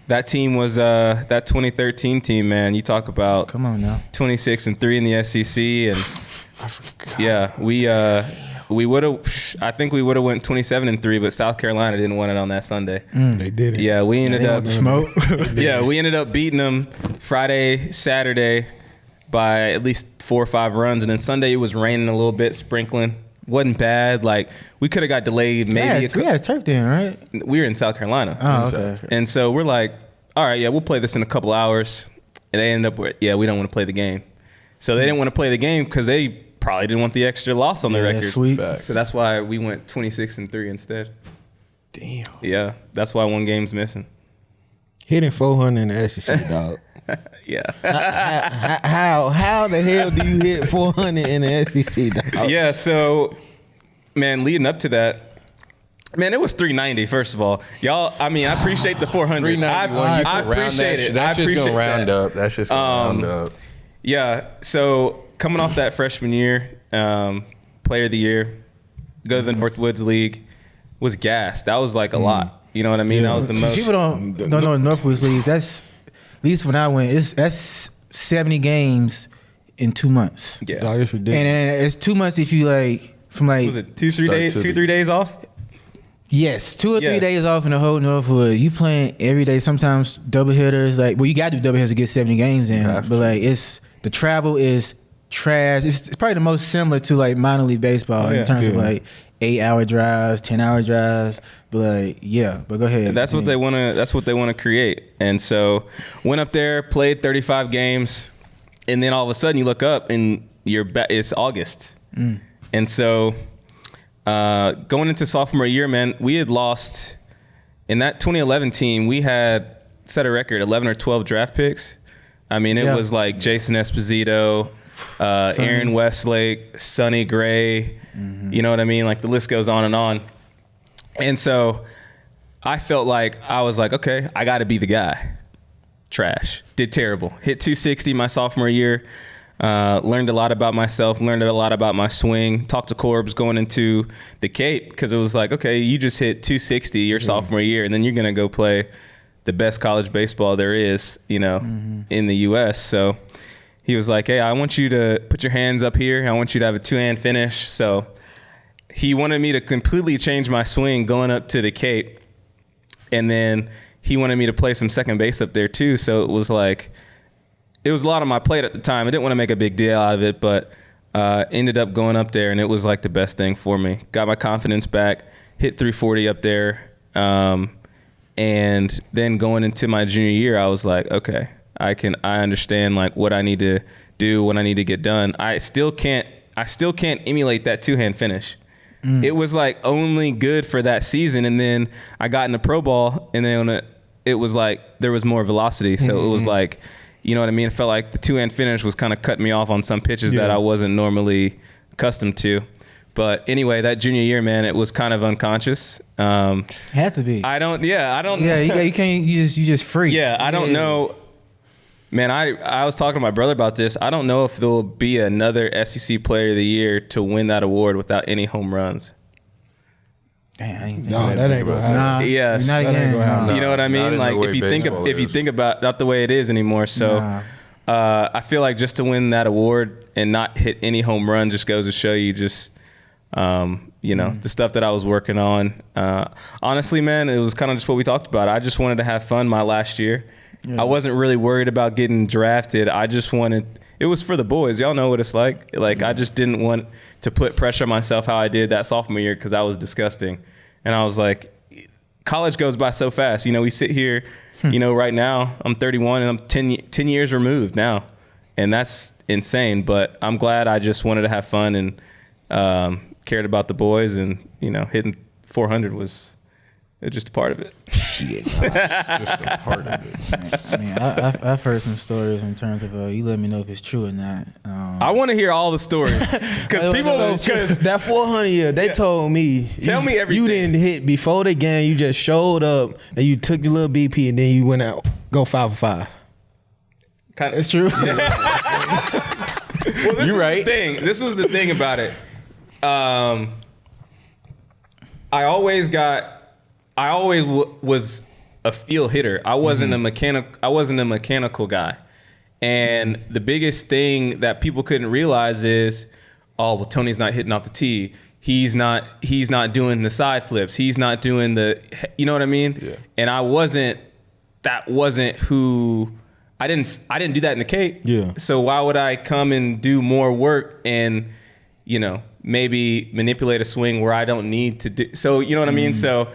That team was that 2013 team, man. You talk about 26-3 in the SEC, and I forgot. Yeah, we would have. I think we would have went 27-3, but South Carolina didn't want it on that Sunday. They didn't. Yeah, we ended up smoke. Yeah, we ended up beating them Friday, Saturday by at least 4 or 5 runs, and then Sunday it was raining a little bit, sprinkling. Wasn't bad. Like, we could have got delayed maybe. We had a turf then, right? We were in South Carolina. Oh, okay. And so we're like, all right, yeah, we'll play this in a couple hours. And they ended up with, we don't want to play the game. So they didn't want to play the game because they probably didn't want the extra loss on the record. Sweet. So that's why we went 26-3 instead. Damn. Yeah, that's why one game's missing. Hitting 400 in the SEC, dog. Yeah. How the hell do you hit 400 in the SEC, dog? Yeah, so, man, leading up to that, man, it was 390, first of all. Y'all, I mean, I appreciate the 400. 391, I appreciate it. That's just going to round up. That's just going to round up. Yeah, so coming off that freshman year, player of the year, go to the Northwoods League, was gassed. That was like a lot. You know what I mean? That was the most. People don't know the Northwoods League. That's, at least when I went, that's 70 games in 2 months. Yeah. Dog, it's ridiculous. And then it's 2 months if you Was it 2-3 days off? Yes, 2 or 3 days off in the whole Northwood. You playing every day, sometimes double hitters. Like, well, you got to do double hitters to get 70 games in. But like, the travel is trash. It's probably the most similar to like minor league baseball in terms of like 8-hour drives, 10-hour drives. But like, but go ahead. And that's what they want to. That's what they want to create. And so went up there, played 35 games, and then all of a sudden you look up and it's August. And so going into sophomore year, man, we had lost in that 2011 team. We had set a record 11 or 12 draft picks. I mean, it was like Jason Esposito, Aaron Westlake, Sonny Gray. You know what I mean? Like, the list goes on and on. And so I felt like I was like, okay, I got to be the guy. Trash. Did terrible. Hit 260 my sophomore year. Learned a lot about myself. Learned a lot about my swing. Talked to Corbs going into the Cape because it was like, okay, you just hit 260 your sophomore year, and then you're going to go play the best college baseball there is, you know, in the U.S. So he was like, hey, I want you to put your hands up here. I want you to have a 2-hand finish. So he wanted me to completely change my swing going up to the Cape. And then he wanted me to play some second base up there too. So it was like, it was a lot on my plate at the time. I didn't want to make a big deal out of it, but ended up going up there, and it was like the best thing for me. Got my confidence back, hit 340 up there. And then going into my junior year, I was like, okay, I understand like what I need to do, what I need to get done. I still can't emulate that 2-hand finish. It was like only good for that season, and then I got into pro ball, and then it was like there was more velocity. So it was like, you know what I mean? It felt like the 2-hand finish was kind of cutting me off on some pitches that I wasn't normally accustomed to. But anyway, that junior year, man, it was kind of unconscious. Had to be. I don't. Yeah, you can't. You just free. Yeah, I don't know. Man, I was talking to my brother about this. I don't know if there will be another SEC Player of the Year to win that award without any home runs. Damn, I ain't That ain't gonna happen. Yes, not again. You know what I mean? Like, if you think about not the way it is anymore. So I feel like just to win that award and not hit any home run just goes to show you just the stuff that I was working on. Honestly, man, it was kind of just what we talked about. I just wanted to have fun my last year. I wasn't really worried about getting drafted. I just wanted, it was for the boys. Y'all know what it's like. Like, I just didn't want to put pressure on myself how I did that sophomore year because I was disgusting. And I was like, college goes by so fast. You know, we sit here, right now, I'm 31 and I'm 10 years removed now. And that's insane. But I'm glad I just wanted to have fun and cared about the boys. And, hitting 400 was just a part of it. Shit, just a part of it. I mean, I've heard some stories in terms of you let me know if it's true or not. I want to hear all the stories because that 400 year, they told me. Tell me everything. You didn't hit before the game. You just showed up and you took your little BP and then you went out, go 5 for 5. It's true. Well, you're right. This was the thing about it. I always was a feel hitter. I wasn't a mechanical guy. And the biggest thing that people couldn't realize is, oh, well, Tony's not hitting off the tee. He's not doing the side flips. He's not doing you know what I mean? Yeah. And that wasn't who I didn't do that in the Cape. Yeah. So why would I come and do more work and, you know, maybe manipulate a swing where I don't need to do? So, you know what I mean? So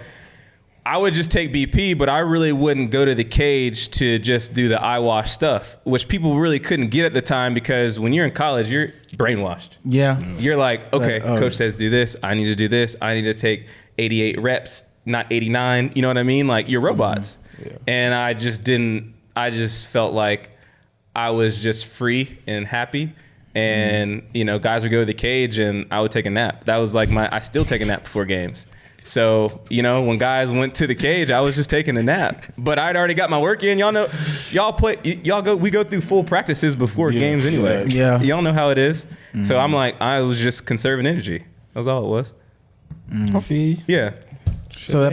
I would just take BP, but I really wouldn't go to the cage to just do the eyewash stuff, which people really couldn't get at the time, because when you're in college, you're brainwashed. Yeah. You're like, okay, Like, oh. coach says do this. I need to do this. I need to take 88 reps, not 89. You know what I mean? Like, you're robots. Yeah. And I just felt like I was just free and happy. And, you know, guys would go to the cage and I would take a nap. That was like I still take a nap before games. So, you know, when guys went to the cage, I was just taking a nap. But I'd already got my work in. Y'all know, we go through full practices before games anyway. Yeah. Y'all know how it is. So I'm like, I was just conserving energy. That's all it was. I feel you. Yeah. So that